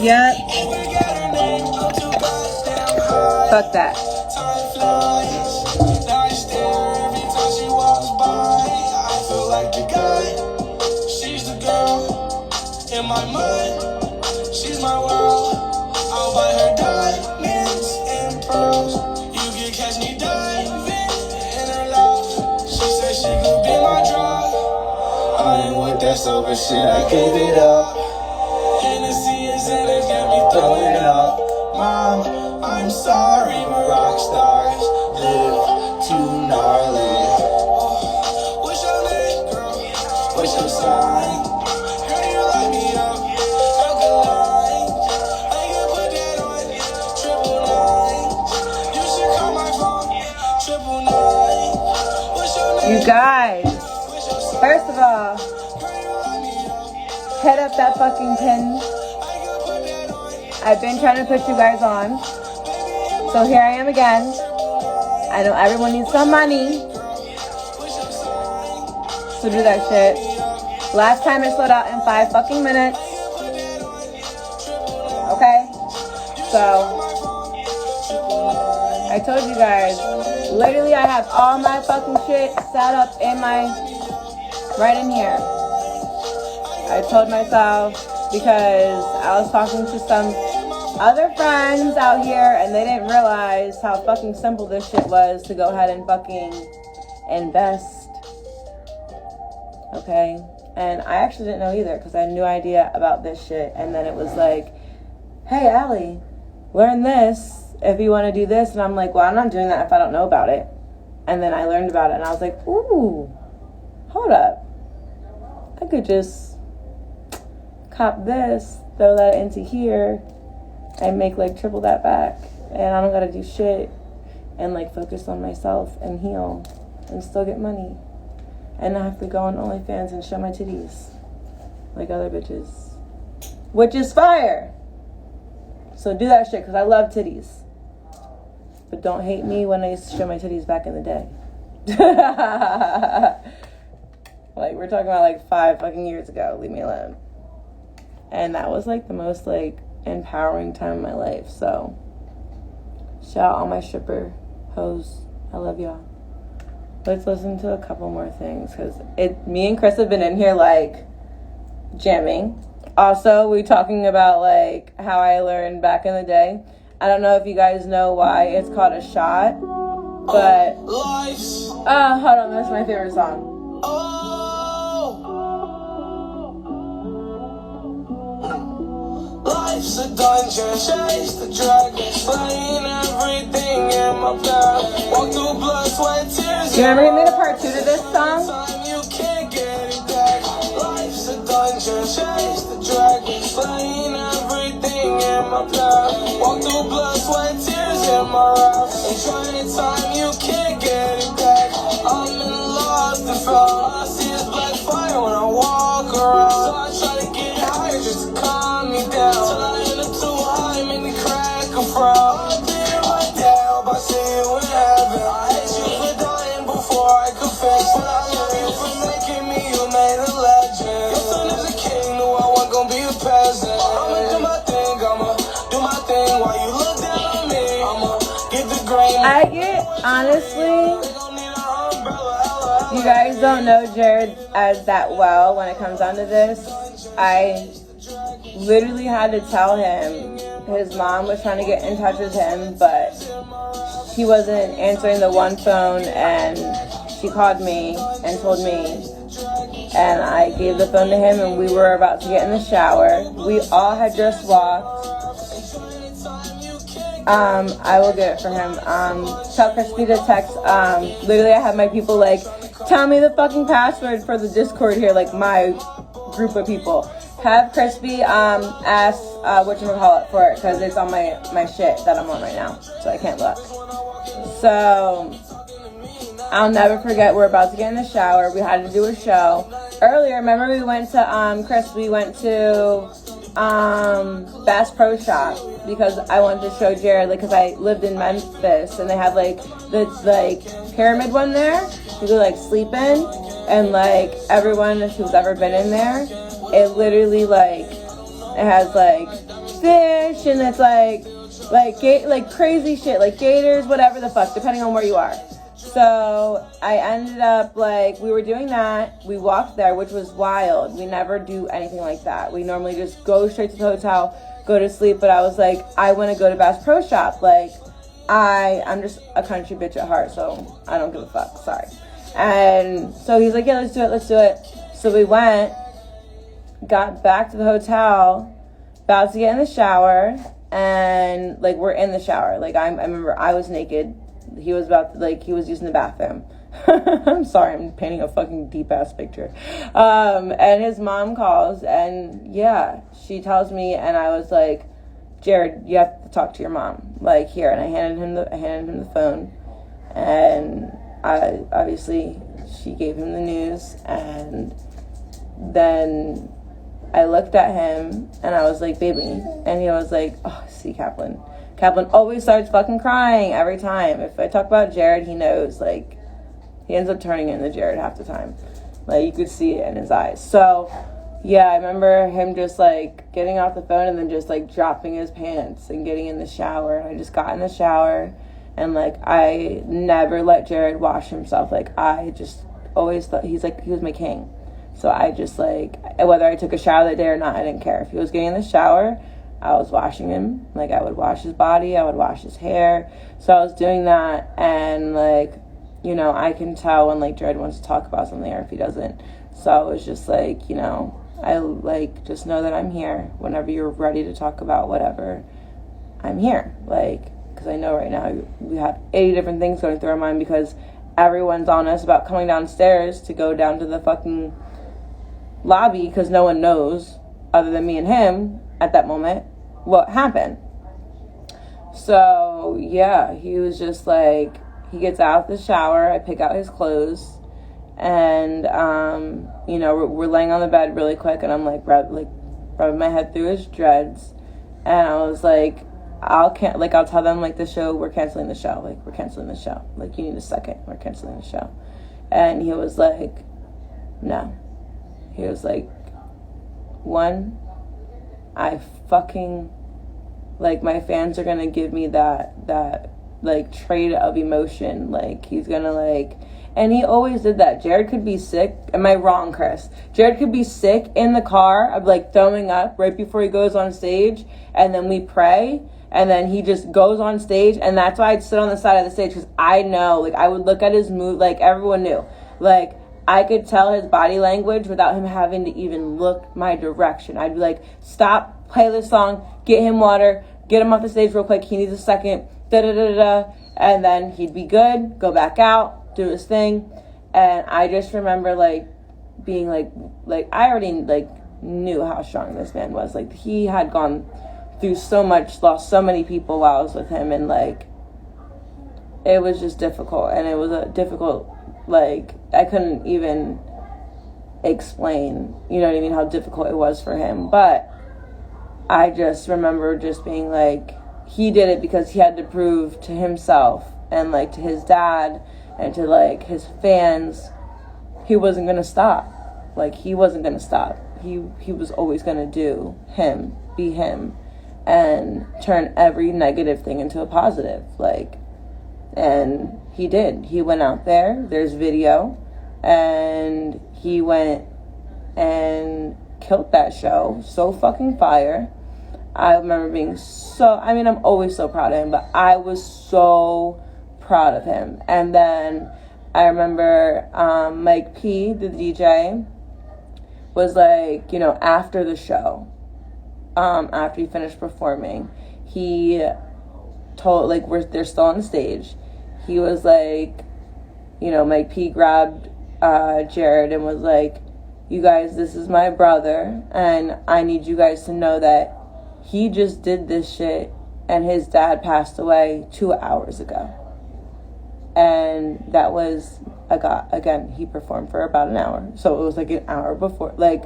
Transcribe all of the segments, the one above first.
Yep. Fuck that. In my mind, she's my world. I'll buy her diamonds and pearls. You can catch me diving in her love. She said she could be my drug. I ain't with that sober shit, I gave it up. Hennessy is in it, got me throwing up. Mom, I'm sorry, but rock stars live too gnarly. What's your name, girl? What's your sign? You guys, first of all, hit up that fucking pin. I've been trying to put you guys on, so here I am again. I know everyone needs some money, so do that shit. Last time it sold out in 5 fucking minutes. Okay, so I told you guys, literally I have all my fucking shit set up in right in here. I told myself, because I was talking to some other friends out here and they didn't realize how fucking simple this shit was to go ahead and fucking invest. Okay, and I actually didn't know either because I had no idea about this shit. And then it was like, hey Allie, learn this if you want to do this. And I'm like, well, I'm not doing that if I don't know about it. And then I learned about it and I was like, ooh, hold up, I could just cop this, throw that into here, and make like triple that back, and I don't gotta do shit, and like focus on myself and heal and still get money and not have to go on OnlyFans and show my titties like other bitches, which is fire. So do that shit, because I love titties, but don't hate me when I used to show my titties back in the day. Like, we're talking about like 5 fucking years ago. Leave me alone. And that was like the most like empowering time of my life. So shout out all my stripper hoes. I love y'all. Let's listen to a couple more things, because me and Chris have been in here like jamming. Also, we're talking about like how I learned back in the day. I don't know if you guys know why it's called a shot, but hold on, that's my favorite song. Life's a dungeon, chase the dragon, slaying everything in my path. Walk through blood, sweat, tears. Do you remember me the part 2 to this song? You can't get it back. Life's a dungeon, chase the dragon, slaying everything in my path. Walk through blood, sweat, tears in my wrath. And trying time, you can't get it back. I'm in lost and found. I see this black fire when I walk around. So I try to get higher just to calm me down. Till I end up too high, make me crack a frown. I've been right down, but I see you in heaven. I hate you for dying before I confess. But I love you for making me, you made a legend. Your son is a king, no, I wasn't gonna be a peasant. I'ma do my thing, I'ma do my thing while you look down on me. I'ma get the grain. I get, honestly, you guys don't know Jared as that well when it comes down to this. I literally had to tell him his mom was trying to get in touch with him, but he wasn't answering the one phone, and she called me and told me, and I gave the phone to him, and we were about to get in the shower. We all had just walked. I will get it for him. Tell Crispy to text. Literally I have my people like, tell me the fucking password for the Discord here, like my group of people. Have Crispy ask whatchamacallit for it, because it's on my shit that I'm on right now, so I can't look. So I'll never forget, we're about to get in the shower. We had to do a show. Earlier, remember we went to we went to Bass Pro Shop, because I wanted to show Jared, like, because I lived in Memphis and they have like the pyramid one there. You could like sleep in, and like everyone who's ever been in there, it literally like, it has like fish, and it's like crazy shit, like gators, whatever the fuck, depending on where you are. So I ended up, like, we were doing that. We walked there, which was wild. We never do anything like that. We normally just go straight to the hotel, go to sleep. But I was like, I want to go to Bass Pro Shop. Like, I'm just a country bitch at heart, so I don't give a fuck. Sorry. And so he's like, yeah, let's do it. So we went, got back to the hotel, about to get in the shower, and, like, we're in the shower. Like, I remember I was naked. He was he was using the bathroom. I'm sorry, I'm painting a fucking deep-ass picture. And his mom calls, and, yeah, she tells me, and I was like, Jared, you have to talk to your mom. Like, here. And I handed him the phone, and obviously, she gave him the news, and then I looked at him, and I was like, baby, and he was like, oh, see, Kaplan always starts fucking crying every time. If I talk about Jared, he knows, like, he ends up turning into Jared half the time. Like, you could see it in his eyes. So, yeah, I remember him just, like, getting off the phone and then just, like, dropping his pants and getting in the shower. And I just got in the shower, and, like, I never let Jared wash himself. Like, I just always thought he was my king. So I just, like, whether I took a shower that day or not, I didn't care. If he was getting in the shower, I was washing him. Like, I would wash his body, I would wash his hair. So I was doing that, and, like, you know, I can tell when, like, Jared wants to talk about something or if he doesn't. So I was just like, you know, I, like, just know that I'm here. Whenever you're ready to talk about whatever, I'm here. Like, because I know right now we have 80 different things going through our mind because everyone's on us about coming downstairs to go down to the fucking lobby because no one knows, other than me and him at that moment, what happened. So, yeah, he was just like, he gets out of the shower, I pick out his clothes, and, you know, we're laying on the bed really quick, and I'm, like, rubbing my head through his dreads, and I was like, I'll tell them, like, we're canceling the show, like, you need a second, we're canceling the show. And he was like, no. He was like, one, I fucking, like, my fans are gonna give me that like, trait of emotion. Like, he's gonna, like, and he always did that. Jared could be sick. Am I wrong, Chris? Jared could be sick in the car of, like, throwing up right before he goes on stage, and then we pray, and then he just goes on stage, and that's why I'd sit on the side of the stage, because I know, like, I would look at his mood, like, everyone knew. Like, I could tell his body language without him having to even look my direction. I'd be like, stop, play this song, get him water, get him off the stage real quick, he needs a second, da-da-da-da-da, and then he'd be good, go back out, do his thing. And I just remember, like, being like I already, like, knew how strong this man was. Like, he had gone through so much, lost so many people while I was with him, and, like, it was just difficult. And it was a difficult, like, I couldn't even explain, you know what I mean, how difficult it was for him. But I just remember just being like, he did it because he had to prove to himself and, like, to his dad and to, like, his fans, he wasn't going to stop. Like, he wasn't going to stop. He was always going to do him, be him, and turn every negative thing into a positive. Like, and he did. He went out there. There's video. And he went and killed that show. So fucking fire. I remember being I'm always so proud of him, but I was so proud of him. And then I remember Mike P, the DJ, was like, you know, after the show, after he finished performing, he told, like, they're still on the stage. He was like, you know, Mike P grabbed Jared and was like, you guys, this is my brother, and I need you guys to know that he just did this shit, and his dad passed away 2 hours ago. And that was, again, he performed for about an hour. So it was like an hour before. Like,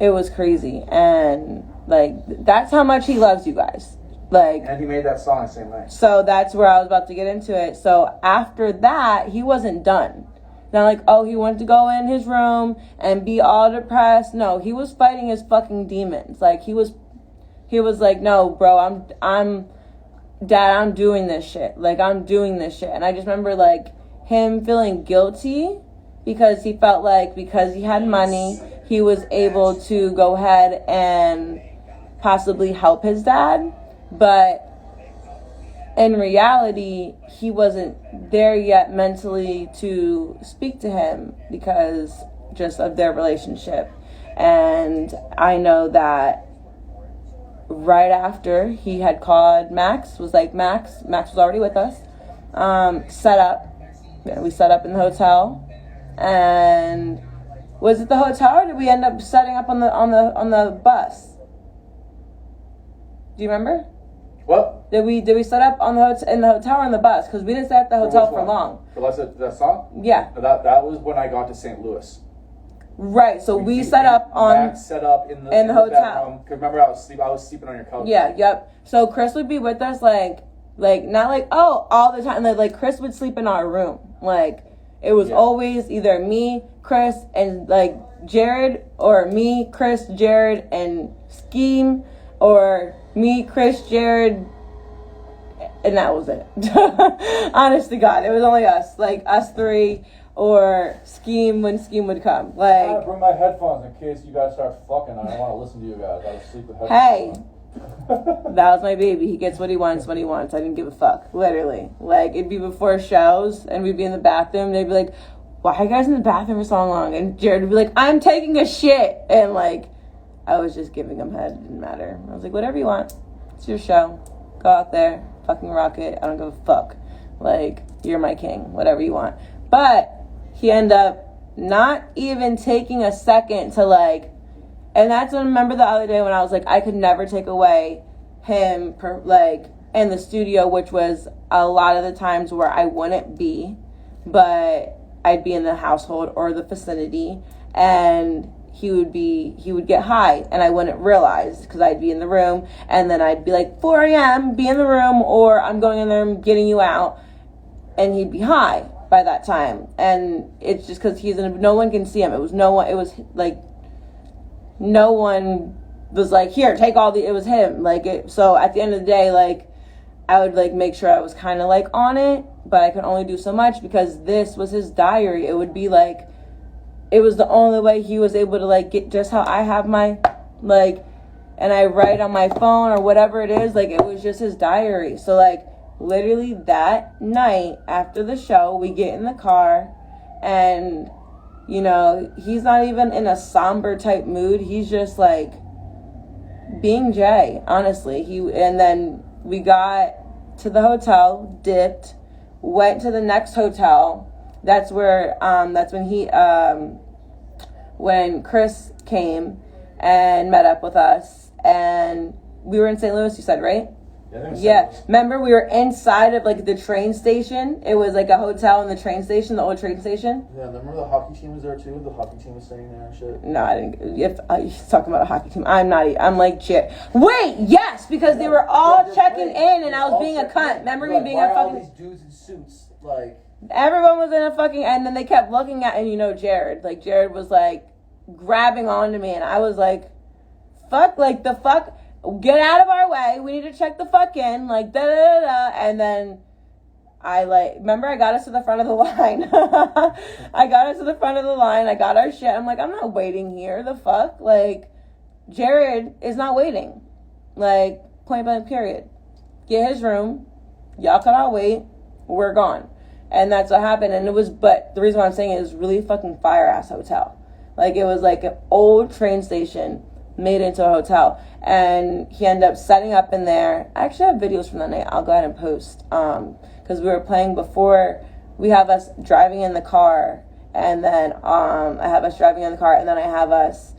it was crazy. And, like, that's how much he loves you guys. Like, and he made that song the same way. So that's where I was about to get into it. So after that, he wasn't done. Not like, oh, he wanted to go in his room and be all depressed. No, he was fighting his fucking demons. Like, he was he was like, no, bro, Dad, I'm doing this shit. Like, I'm doing this shit. And I just remember, like, him feeling guilty because he felt like because he had money, he was able to go ahead and possibly help his dad. But in reality, he wasn't there yet mentally to speak to him because just of their relationship. And I know that right after he had called Max was already with us, set up. We set up in the hotel. And was it the hotel or did we end up setting up on the bus? Do you remember? What? Did we set up in the hotel or on the bus? Because we didn't stay at the hotel for long. For that song? Yeah. That was when I got to St. Louis. Right. So we set up on. Max set up in the hotel. Because remember, I was sleeping on your couch. Yeah. Yep. So Chris would be with us, like not like all the time. Like Chris would sleep in our room. Like it was always either me, Chris, and like Jared, or me, Chris, Jared, and Scheme, or me, Chris, Jared, and that was it. Honest to God, it was only us, like us three, or Scheme when Scheme would come. Like, I bring my headphones in case you guys start fucking. I don't want to listen to you guys. I was sleep with headphones. Hey, that was my baby. He gets what he wants when he wants. I didn't give a fuck, literally. Like, it'd be before shows, and we'd be in the bathroom. They'd be like, "Why are you guys in the bathroom for so long?" And Jared would be like, "I'm taking a shit," and like, I was just giving him head. It didn't matter. I was like, whatever you want. It's your show. Go out there. Fucking rock it. I don't give a fuck. Like, you're my king. Whatever you want. But he ended up not even taking a second to like, and that's when I remember the other day when I was like, I could never take away him in the studio, which was a lot of the times where I wouldn't be, but I'd be in the household or the vicinity, and he would get high and I wouldn't realize because I'd be in the room and then I'd be like 4 a.m. be in the room, or I'm going in there and getting you out, and he'd be high by that time. And it's just because no one can see him. It was like no one was like, here, take all it was him. So at the end of the day, like, I would like make sure I was kind of like on it, but I could only do so much because this was his diary. It would be like, it was the only way he was able to like get just how I have my like, and I write on my phone or whatever it is. Like, it was just his diary. So like literally that night after the show, we get in the car and, you know, he's not even in a somber type mood. He's just like being Jay, honestly. And then we got to the hotel, dipped, went to the next hotel. That's where, that's when when Chris came and met up with us, and we were in St. Louis, you said, right? Yeah. Remember, we were inside of like the train station. It was like a hotel in the train station, the old train station. Yeah, remember the hockey team was there too? The hockey team was staying there and shit. No, I didn't. If you're talking about a hockey team, I'm like, shit. Wait, yes, because they were all checking in, and I was being a cunt. Remember me being a fucking. All these dudes in suits, like. Everyone was in a fucking, and then they kept looking at, and you know, Jared was like grabbing onto me, and I was like, fuck, like the fuck. Get out of our way. We need to check the fuck in. Like, da da da da. And then I remember I got us to the front of the line. I got us to the front of the line. I got our shit. I'm like, I'm not waiting here. The fuck? Like, Jared is not waiting. Like, point blank period. Get his room. Y'all can all wait. We're gone. And that's what happened. And but the reason why I'm saying it was really fucking fire ass hotel. Like, it was like an old train station made into a hotel, and he ended up setting up in there. I actually have videos from that night. I'll go ahead and post, because we were playing before. We have us driving in the car, and then I have us driving in the car, and then I have us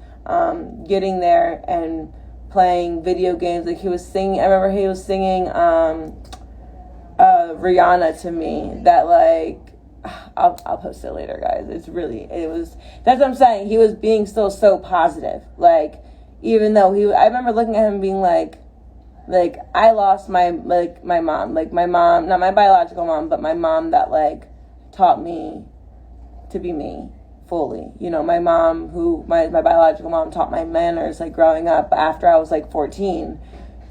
getting there and playing video games. Like, he was singing, I remember he was singing Rihanna to me, that like, I'll post it later, guys. That's what I'm saying. He was being still so positive, like, even though I remember looking at him being like I lost my mom, like my mom, not my biological mom, but my mom that like taught me to be me fully. You know, my mom my biological mom taught my manners like growing up after I was like 14.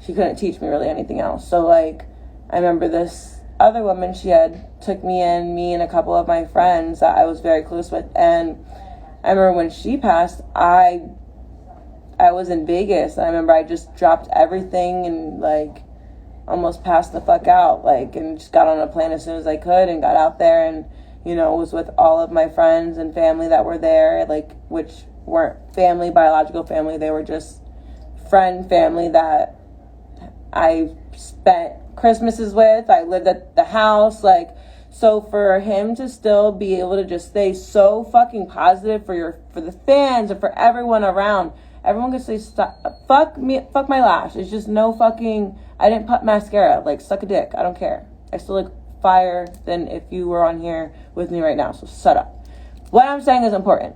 she couldn't teach me really anything else. So, like, I remember this other woman, she had took me in, me and a couple of my friends that I was very close with, and I remember when she passed, I was in Vegas, and I remember I just dropped everything and, like, almost passed the fuck out, like, and just got on a plane as soon as I could and got out there and, you know, was with all of my friends and family that were there, like, which weren't family, biological family, they were just friend family that I spent Christmases with. I lived at the house, like, so for him to still be able to just stay so fucking positive for the fans and for everyone around, everyone could say, fuck my lash. It's just no fucking, I didn't put mascara, like, suck a dick, I don't care. I still look fire than if you were on here with me right now, so shut up. What I'm saying is important.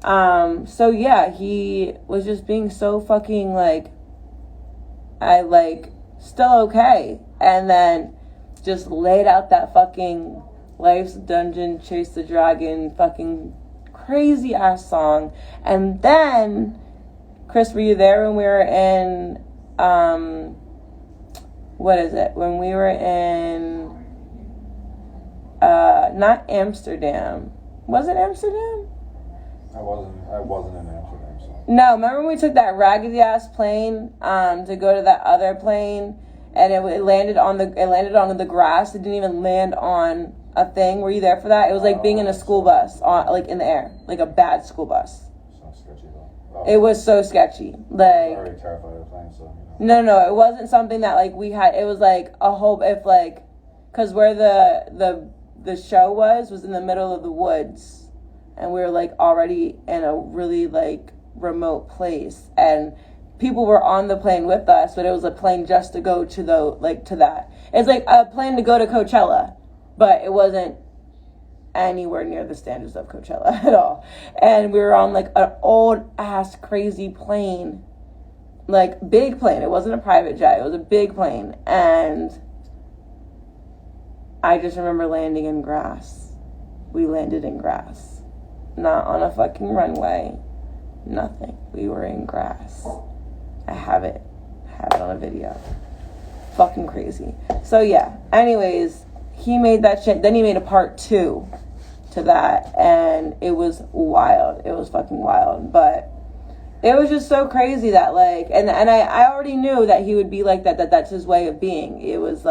So yeah, he was just being so fucking, like, still okay, and then just laid out that fucking Life's Dungeon, Chase the Dragon, fucking crazy ass song. And then, Chris, were you there when we were in, when we were in, not Amsterdam. Was it Amsterdam? I wasn't in Amsterdam, so. No, remember when we took that raggedy ass plane to go to that other plane, and it landed on the grass. It didn't even land on a thing. Were you there for that? It was like being in a school bus, like in the air, like a bad school bus. Sounds sketchy though. It was so sketchy. Like, I was already terrified of planes, so. You know. No, it wasn't something that like we had. It was like a whole, if like, cause where the show was in the middle of the woods, and we were like already in a really like remote place, and people were on the plane with us, but it was a plane just to go to to that. It's like a plane to go to Coachella, but it wasn't anywhere near the standards of Coachella at all. And we were on like an old ass crazy plane, like big plane. It wasn't a private jet, it was a big plane. And I just remember landing in grass. We landed in grass, not on a fucking runway, nothing. We were in grass. I have it on a video. Fucking crazy. So yeah, anyways, he made that shit. Then he made a part 2 to that, and it was wild. It was fucking wild. But it was just so crazy that like, and I already knew that he would be like that. That's his way of being. It was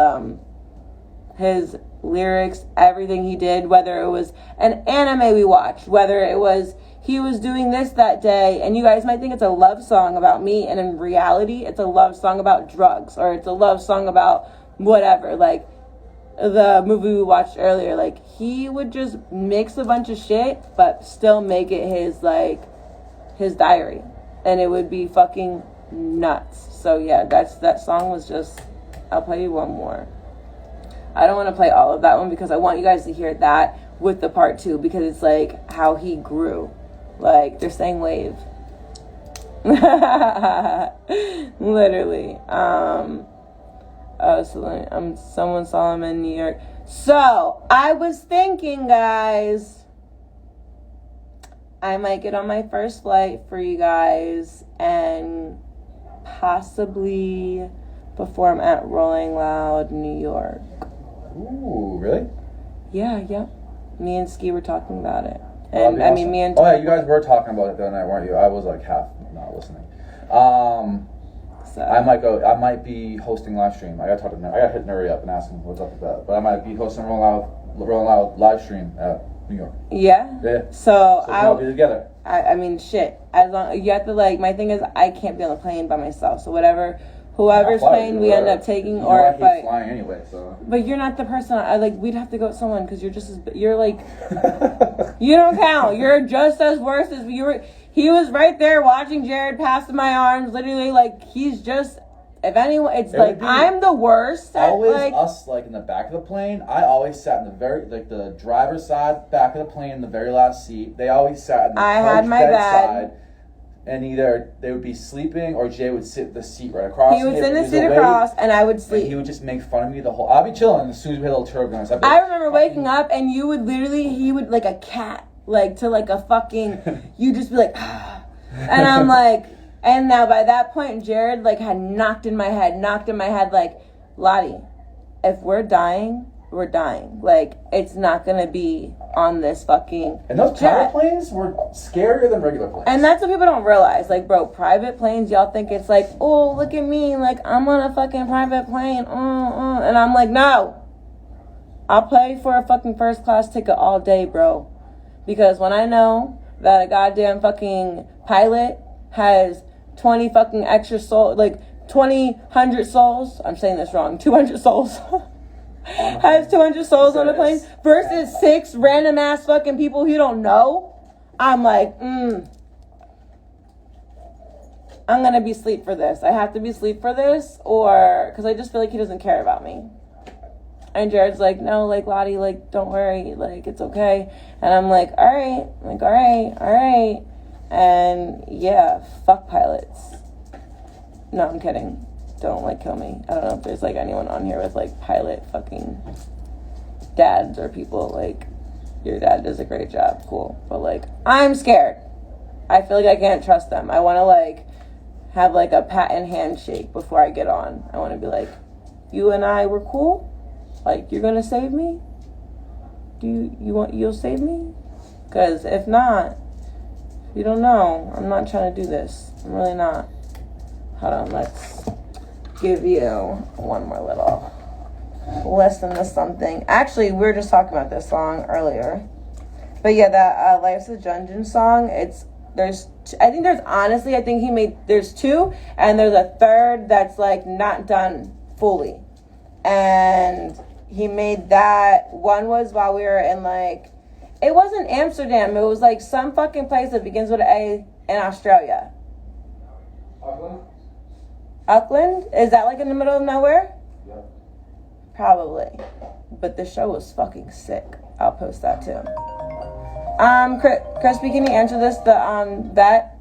his lyrics, everything he did, whether it was an anime we watched, whether it was he was doing this that day, and you guys might think it's a love song about me, and in reality, it's a love song about drugs, or it's a love song about whatever, like the movie we watched earlier. Like, he would just mix a bunch of shit, but still make it his, like, his diary, and it would be fucking nuts. So yeah, that song was just, I'll play you one more. I don't want to play all of that one because I want you guys to hear that with the part 2, because it's like how he grew. Like, they're saying wave. Literally. Someone saw him in New York. So, I was thinking, guys, I might get on my first flight for you guys and possibly perform at Rolling Loud, New York. Ooh, really? Yeah. Me and Ski were talking about it. And I mean, me and... Oh, yeah, you guys were talking about it the other night, weren't you? I was like half not listening. So. I might be hosting live stream. I gotta hit Nuri up and ask him what's up with that. But I might be hosting Rolling Loud live stream at New York. Yeah? Yeah. So I'll be together. I mean, shit. As long you have to, like, my thing is I can't be on the plane by myself. So whoever's plane we end up taking, you or know, if I hate flying anyway, so. But you're not the person. We'd have to go with someone because you're just you're like, you don't count. You're just as worse as you were. He was right there watching Jared pass in my arms, literally, like, he's just. If anyone, it's like I'm the worst. Always us, like, in the back of the plane. I always sat in the driver's side, back of the plane, in the very last seat. They always sat in the had my bedside. And either they would be sleeping or Jay would sit the seat right across. He would sit in the seat across, and I would sleep. And he would just make fun of me the whole. I'd be chilling as soon as we hit a little turbulence. I remember waking up, and he would like a cat, like to like a fucking. You just be like, and I'm like, And now by that point, Jared like had knocked in my head like, Lotti, if we're dying, we're dying. Like, it's not gonna be on this fucking And those jet. private planes were scarier than regular planes. And that's what people don't realize. Like, bro, private planes, y'all think it's like, oh, look at me, like, I'm on a fucking private plane, and I'm like, no. I'll pay for a fucking first class ticket all day, bro. Because when I know that a goddamn fucking pilot has 20 fucking extra souls, like 200 souls, I'm saying this wrong, 200 souls, has 200 souls on the plane versus 6 random ass fucking people you don't know, I'm like, I'm gonna be asleep for this. I have to be asleep for this, or because I just feel like he doesn't care about me. And Jared's like, no, like, Lotti, like, don't worry, like, it's okay. And I'm like, all right. And yeah, fuck pilots. No, I'm kidding. Don't, like, kill me. I don't know if there's, like, anyone on here with, like, pilot fucking dads or people. Like, your dad does a great job. Cool. But, like, I'm scared. I feel like I can't trust them. I want to, like, have, like, a pat and handshake before I get on. I want to be like, you and I were cool? Like, you're going to save me? You'll save me? Because if not, you don't know. I'm not trying to do this. I'm really not. Hold on, let's give you one more little listen to something. Actually, we were just talking about this song earlier. But yeah, that Life's a Dungeon song, there's 2, and there's a third that's like not done fully. And he made that. One was while we were in, like, it wasn't Amsterdam, it was like some fucking place that begins with an A in Australia. Auckland? Is that like in the middle of nowhere? Yep. Probably. But the show was fucking sick. I'll post that too. Crispy, can you answer this? That.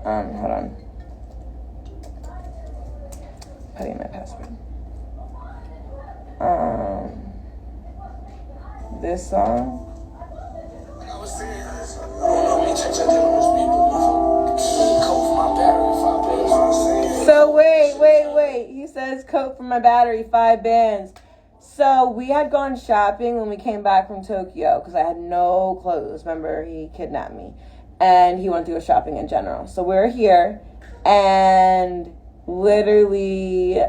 Hold on. Putting in my password. This song. So wait. He says coat for my battery, 5 bands. So we had gone shopping when we came back from Tokyo because I had no clothes. Remember, he kidnapped me. And he wanted to go shopping in general. So we're here and literally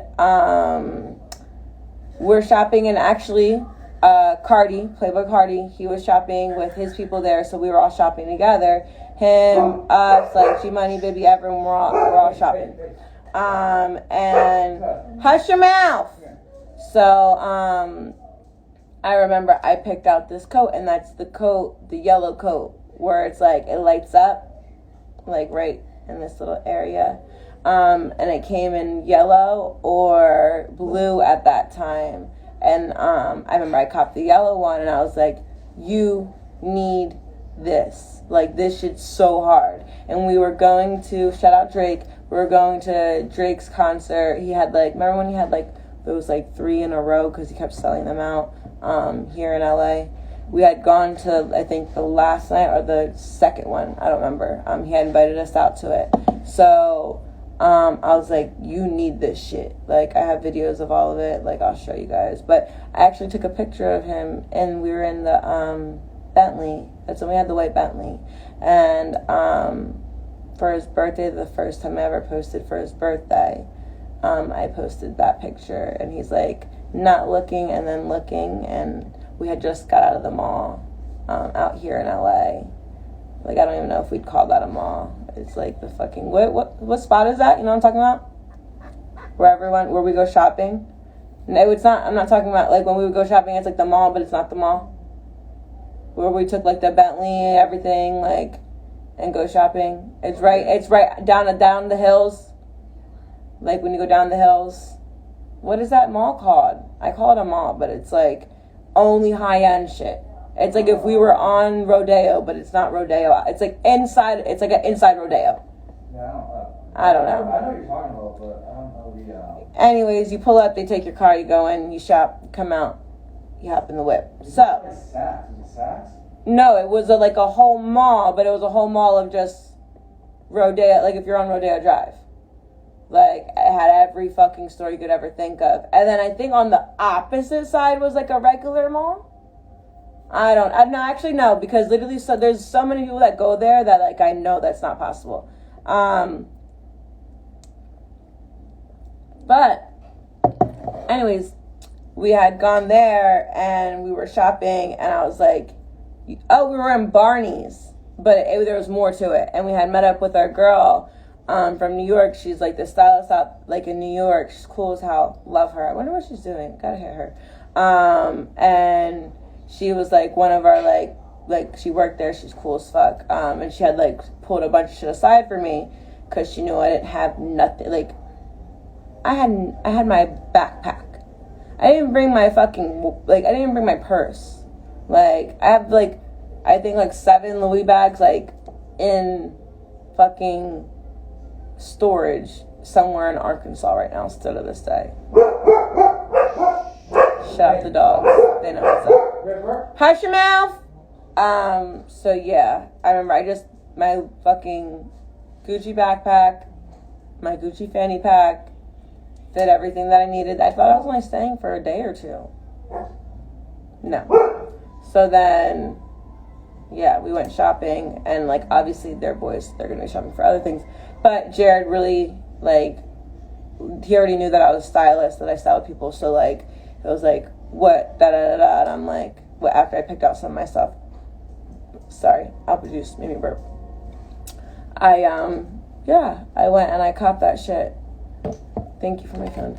we're shopping, and actually Cardi, Playboy Cardi, he was shopping with his people there, so we were all shopping together. Him, us, like G-Money, Baby, everyone, we're all shopping. And hush your mouth. So I remember I picked out this coat, and that's the coat, the yellow coat, where it's like it lights up, like right in this little area. And it came in yellow or blue at that time. And I remember I copped the yellow one, and I was like, you need this. Like, this shit's so hard. And we were going to, shout out Drake, we were going to Drake's concert. He had, like, remember when he had, like, those, like, 3 in a row because he kept selling them out here in LA? We had gone to, I think, the last night or the second one. I don't remember. He had invited us out to it. So I was like, you need this shit. Like, I have videos of all of it. Like, I'll show you guys. But I actually took a picture of him, and we were in the Bentley. That's when we had the white Bentley. And for his birthday, the first time I ever posted for his birthday, I posted that picture. And he's like, not looking and then looking. And we had just got out of the mall out here in LA. Like, I don't even know if we'd call that a mall. It's like the fucking, what spot is that? You know what I'm talking about? Where we go shopping. No, it's not, I'm not talking about, like, when we would go shopping, it's like the mall, but it's not the mall. Where we took, like, the Bentley, everything, like, and go shopping. It's right down the hills. Like, when you go down the hills. What is that mall called? I call it a mall, but it's, like, only high-end shit. It's like if we were on Rodeo, but it's not Rodeo. It's like inside. It's like an inside Rodeo. Yeah, I don't know. I know what you're talking about, but I don't know the. Anyways, you pull up, they take your car, you go in, you shop, come out, you hop in the whip. So. Saks. Is it Saks? No, it was like a whole mall, but it was a whole mall of just Rodeo, like if you're on Rodeo Drive. Like, it had every fucking store you could ever think of. And then I think on the opposite side was like a regular mall. No, because literally, so there's so many people that go there that like I know that's not possible. But anyways, we had gone there and we were shopping, and I was like, oh, we were in Barney's, but there was more to it. And we had met up with our girl from New York. She's like the stylist out like in New York. She's cool as hell. Love her. I wonder what she's doing. Gotta hit her. And she was like one of our like she worked there. She's cool as fuck. And she had like pulled a bunch of shit aside for me because she knew I didn't have nothing. Like I had my backpack. I didn't bring my fucking I didn't even bring my purse. Like I have like I think like 7 Louis bags like in fucking storage somewhere in Arkansas right now still to this day. Shout out the dogs. They know what's up. Hush your mouth. So yeah, I remember my fucking Gucci backpack, my Gucci fanny pack, fit everything that I needed. I thought I was only staying for a day or two. No. So then, yeah, we went shopping, and like obviously they're boys, they're gonna be shopping for other things. But Jared really like, he already knew that I was a stylist, that I styled people. So like, it was like, what, da da da da. And I'm like, what? After I picked out some of my stuff. Sorry, apple juice made me burp. I went and I copped that shit. Thank you for my phone.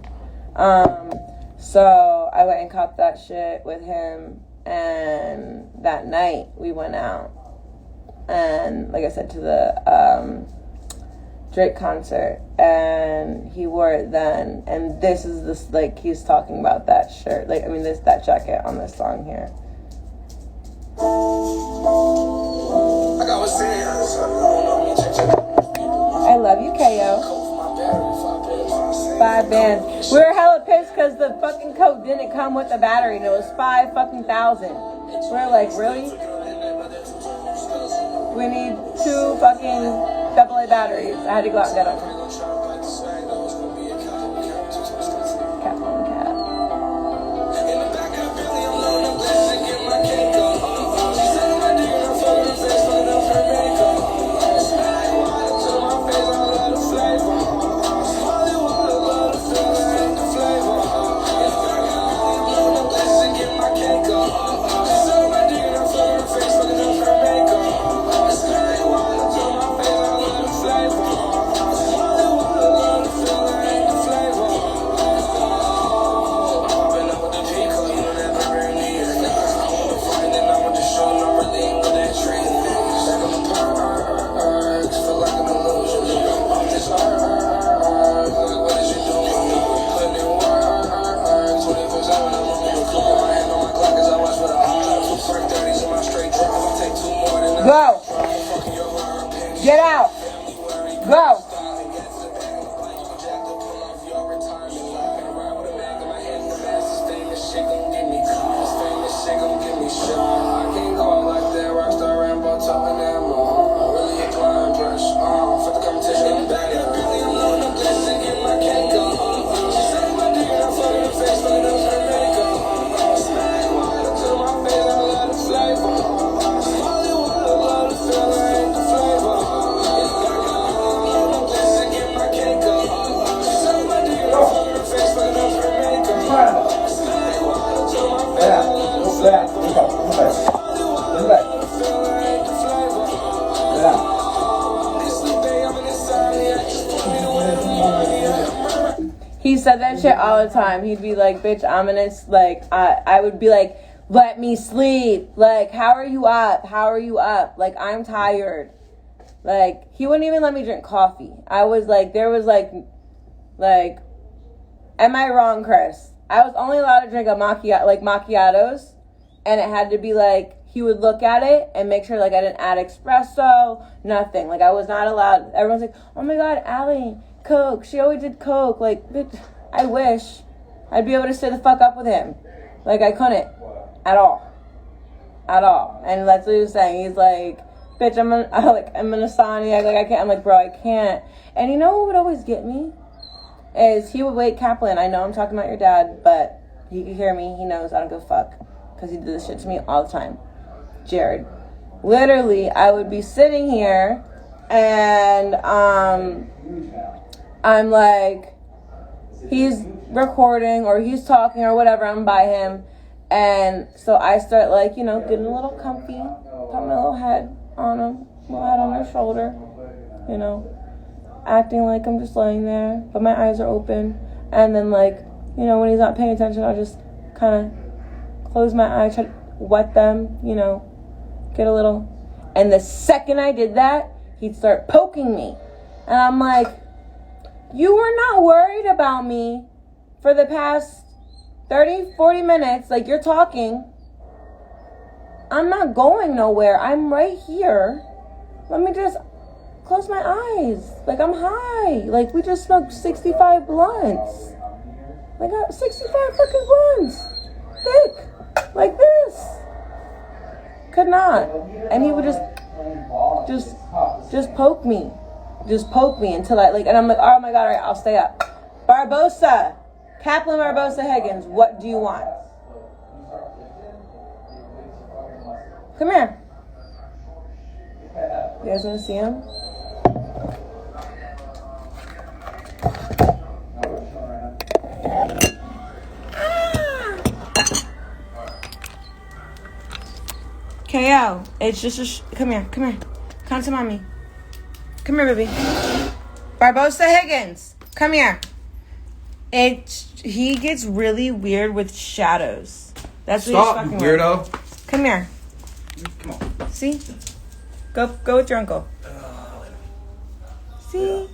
So I went and copped that shit with him, and that night we went out, and like I said, to the Drake concert, and he wore it then, and this is this like he's talking about that shirt, like I mean that jacket on this song here. I love you, KO. 5 bands. We were hella pissed because the fucking coat didn't come with the battery, and it was $5,000. We're like, really? We need 2 fucking AA batteries. I had to go out and get them. Cap on cap. Go. Get out. Go. He said that shit all the time. He'd be like, bitch, I'm gonna, like, I would be like, let me sleep. Like, how are you up? How are you up? Like, I'm tired. Like, he wouldn't even let me drink coffee. I was like, there was like, am I wrong, Chris? I was only allowed to drink a macchiatos, and it had to be like, he would look at it and make sure like I didn't add espresso, nothing. Like, I was not allowed. Everyone's like, oh my God, Allie, Coke. She always did Coke. Like, bitch, I wish I'd be able to stay the fuck up with him. Like, I couldn't at all. at all. And that's what he was saying. He's like, bitch, I'm an Asaniac. Like, I can't. I'm like, bro, I can't. And you know what would always get me? Is he would wake Kaplan. I know I'm talking about your dad, but he can hear me. He knows I don't give a fuck. Because he did this shit to me all the time. Jared. Literally, I would be sitting here and I'm like, he's recording or he's talking or whatever. I'm by him. And so I start like, you know, getting a little comfy. Put my little head on him. Little head on his shoulder. You know. Acting like I'm just laying there. But my eyes are open. And then like, you know, when he's not paying attention, I'll just kind of close my eyes, try to wet them, you know. Get a little. And the second I did that, he'd start poking me. And I'm like, you were not worried about me for the past 30, 40 minutes. Like, you're talking. I'm not going nowhere. I'm right here. Let me just close my eyes. Like, I'm high. Like, we just smoked 65 blunts. Like, 65 fucking blunts. Thick. Like this. Could not. And he would just poke me. Just poke me until I, like, and I'm like, oh my God, all right, I'll stay up. Barbosa. Kaplan Barbosa Higgins, what do you want? Come here. You guys want to see him? KO. It's just come here. Come to mommy. Come here, baby. Barbosa Higgins. Come here. He gets really weird with shadows. That's what Stop, he's fucking you weirdo. With. Come here. Come on. See? Go with your uncle. See?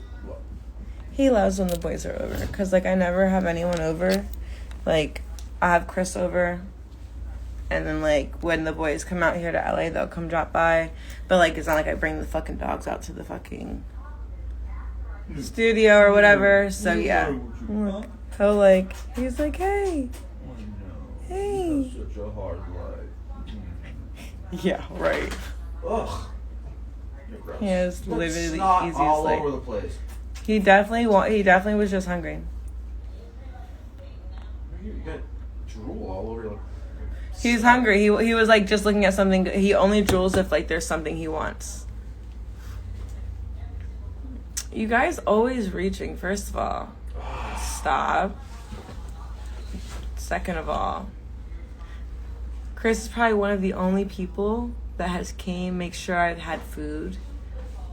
He loves when the boys are over. Because, like, I never have anyone over. Like, I have Chris over. And then, like, when the boys come out here to LA, they'll come drop by. But, like, it's not like I bring the fucking dogs out to the fucking studio or whatever. So, yeah. So, like, he's like, hey. Hey. That's such a hard life. Yeah, right. Ugh. He is literally the easiest. All like, over the place. He definitely was just hungry. You got drool all over your. He's hungry. He was like just looking at something. He only drools if like there's something he wants. You guys always reaching. First of all, stop. Second of all, Chris is probably one of the only people that has make sure I've had food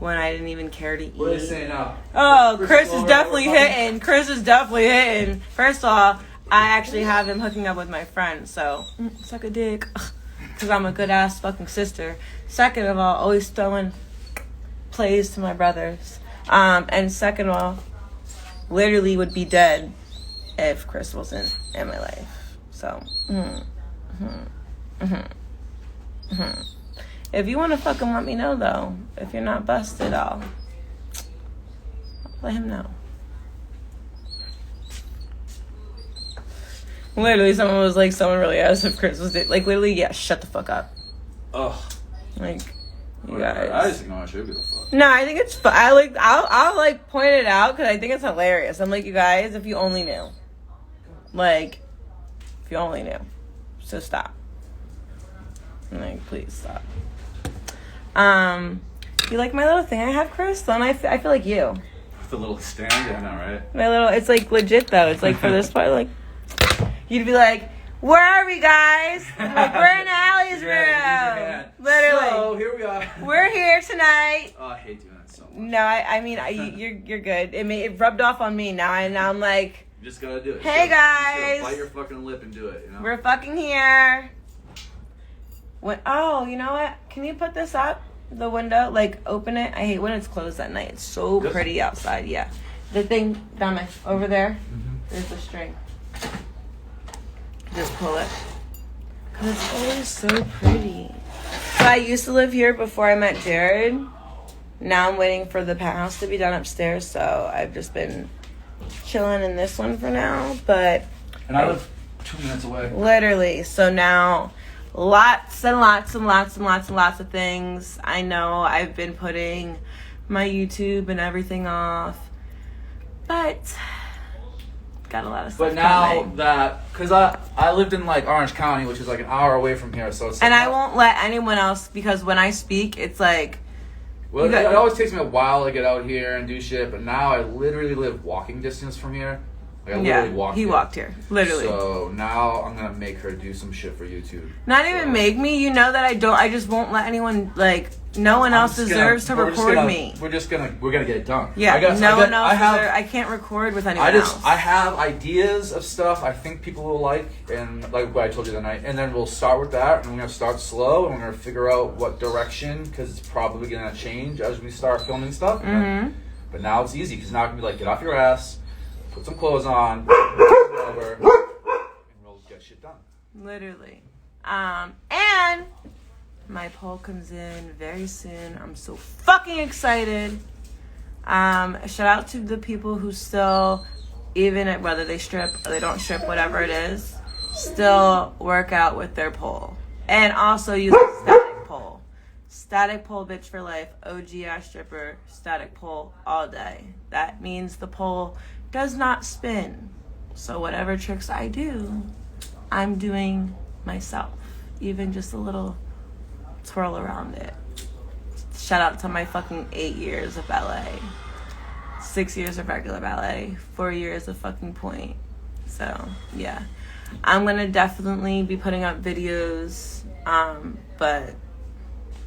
when I didn't even care to eat. What are you saying now? Oh, Chris is definitely hitting. Chris is definitely hitting. First of all, I actually have him hooking up with my friend, so suck a dick. Because I'm a good-ass fucking sister. Second of all, always throwing plays to my brothers. And second of all, literally would be dead if Chris wasn't in my life. So, If you want to fucking let me know, though. If you're not busted, I'll let him know. Literally, someone was like, someone really asked if Chris was like, literally, yeah, shut the fuck up. Ugh. Like, you Whatever. guys. I just think I should be the fuck. No, I think it's fun. I'll like point it out because I think it's hilarious. I'm like, you guys, if you only knew. Like, if you only knew. So stop. I'm like, please stop. You like my little thing I have, Chris? Then I feel like you. The little stand, yeah, I know, right? My little, it's like legit though. It's like for this part, like, you'd be like, where are we, guys? I'm like, we're in Allie's room. Literally. So, here we are. We're here tonight. Oh, I hate doing that so much. No, I mean, you're good. It rubbed off on me now, and now I'm like, You just gotta do it. Hey, you guys. bite your fucking lip and do it, you know? we're fucking here. Oh, you know what? Can you put this up? The window, like, open it. I hate when it's closed at night. It's so pretty outside. Yeah, the thing down over there. There's the string. Just pull it. Cause it's always so pretty. So I used to live here before I met Jared. Now I'm waiting for the penthouse to be done upstairs. So I've just been chilling in this one for now. But And I live 2 minutes away. literally, so now, lots and lots and lots and lots and lots of things. I know I've been putting my YouTube and everything off, but got a lot of stuff. But now coming. that, because I lived in like Orange County, which is like an hour away from here, so it's. And I won't let anyone else, because when I speak, it's like. Well, it always takes me a while to get out here and do shit, but now I literally live walking distance from here. Like I literally walked here. Walked here, literally. So now I'm gonna make her do some shit for YouTube. Not even make me. You know that I don't. I just won't let anyone, like, no one else deserves to record me. We're gonna get it done. Yeah, no one else deserves. I can't record with anyone else. I have ideas of stuff I think people will like, and like what I told you the night, and then we'll start with that, and we're gonna start slow, and we're gonna figure out what direction, because it's probably gonna change as we start filming stuff. But now it's easy, because now I can be like, get off your ass, put some clothes on, whatever, and we'll get shit done. Literally. And my poll comes in very soon. I'm so fucking excited. Shout out to the people who still, even at whether they strip or they don't strip, whatever it is, still work out with their pole. And also use a static pole. Static pole, bitch for life. OG ass stripper, static pole all day. That means the pole does not spin. So whatever tricks I do, I'm doing myself. Even just a little twirl around it. Shout out to my fucking 8 years of ballet. 6 years of regular ballet. 4 years of fucking point. So, yeah. I'm gonna definitely be putting up videos, but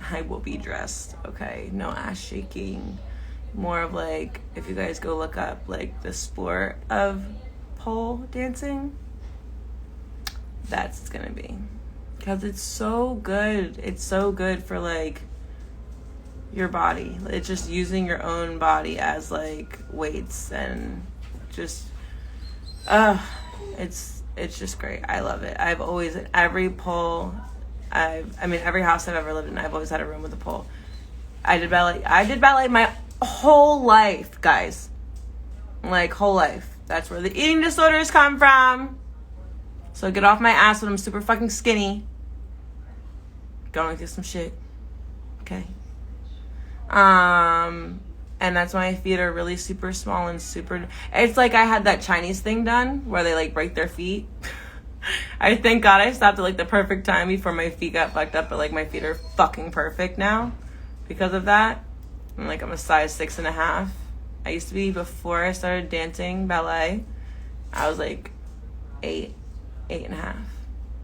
I will be dressed, okay? No ass shaking. More of like, if you guys go look up like the sport of pole dancing, that's gonna be. Because it's so good. It's so good for like your body. It's just using your own body as like weights, and just it's just great. I love it. I've always, in every pole, every house I've ever lived in, I've always had a room with a pole. I did ballet my whole life, guys. Like, whole life. That's where the eating disorders come from. So get off my ass when I'm super fucking skinny. Going through some shit. Okay. And that's why my feet are really super small and super. It's like I had that Chinese thing done where they like break their feet. I thank God I stopped at like the perfect time before my feet got fucked up, but like my feet are fucking perfect now because of that. And like I'm a size 6.5. I used to be, before I started dancing ballet, I was like 8.5.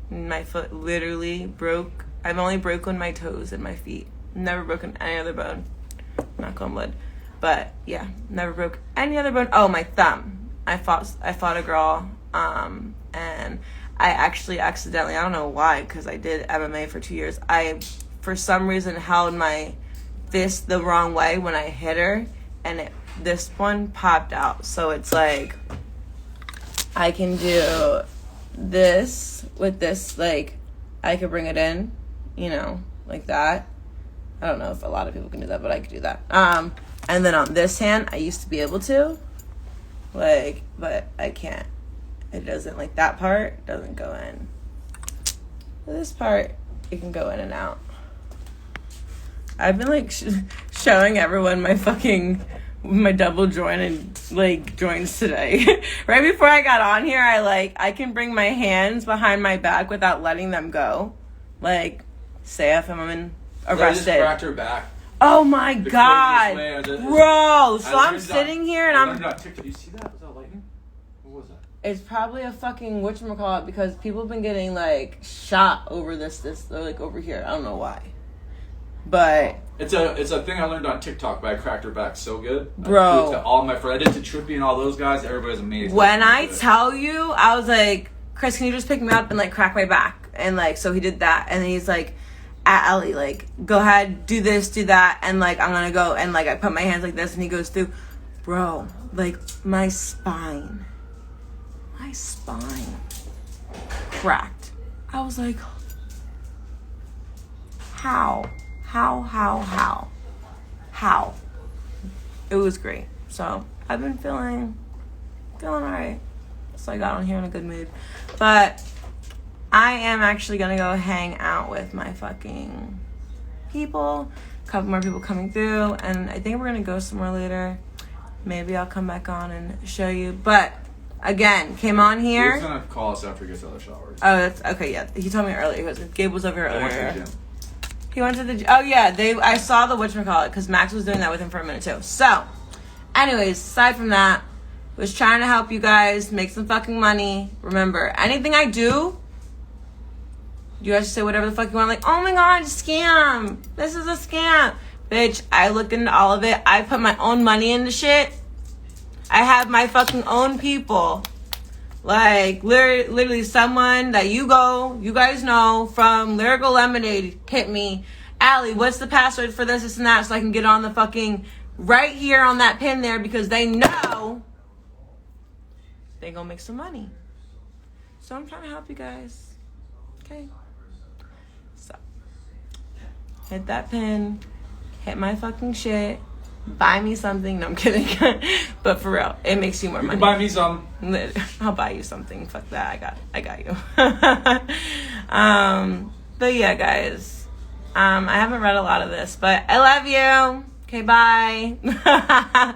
And my foot literally broke. I've only broken my toes and my feet. Never broken any other bone. Knock on wood. But yeah, never broke any other bone. Oh, my thumb. I fought a girl, and I actually accidentally, I don't know why, because I did MMA for 2 years. I, for some reason, held my fist the wrong way when I hit her, and this one popped out. So it's like, I can do this with this, like, I could bring it in, you know, like that. I don't know if a lot of people can do that, but I could do that. And then on this hand, I used to be able to, like, but I can't. It doesn't, like, that part doesn't go in. This part, it can go in and out. I've been, like, showing everyone my double joint and, like, joints today. Right before I got on here, I can bring my hands behind my back without letting them go. Like, say if I'm arrested. I just cracked her back. Oh my God. Bro, so I'm sitting here and I'm... Did you see that? Was that lightning? What was that? It's probably a fucking whatchamacallit, because people have been getting, like, shot over this, like, over here. I don't know why. But... It's a thing I learned on TikTok, but I cracked her back so good. Bro. I did it to all my friends. I did it to Trippy and all those guys. Everybody's amazing. When I tell you, I was like, Chris, can you just pick me up and, like, crack my back? And, like, so he did that. And then he's like, Allie, like, go ahead, do this, do that. And, like, I'm gonna go. And, like, I put my hands like this, and he goes through. Bro, like, my spine cracked. I was like, how? It was great. So I've been feeling all right. So I got on here in a good mood. But I am actually gonna go hang out with my fucking people. A couple more people coming through, and I think we're gonna go somewhere later. Maybe I'll come back on and show you. But again, came on here. He's gonna call us after he gets out of the shower. Oh, that's okay. Yeah, he told me earlier. He was Gabe was over here I went to the earlier. gym. He went to the. Oh yeah, I saw the whatchamacallit because Max was doing that with him for a minute too. So, anyways, aside from that, was trying to help you guys make some fucking money. Remember, anything I do, you guys say whatever the fuck you want. Like, oh my god, scam! This is a scam, bitch. I look into all of it. I put my own money into shit. I have my fucking own people. Like, literally someone that you guys know from Lyrical Lemonade hit me. Allie, what's the password for this and that so I can get on the fucking right here on that pin there because they know they gonna make some money. So I'm trying to help you guys. Okay? So, hit that pin. Hit my fucking shit. Buy me something. No, I'm kidding. But for real, it makes you more money. Buy me some. I'll buy you something. Fuck that. I got you. But yeah, guys. I haven't read a lot of this, but I love you. Okay, bye.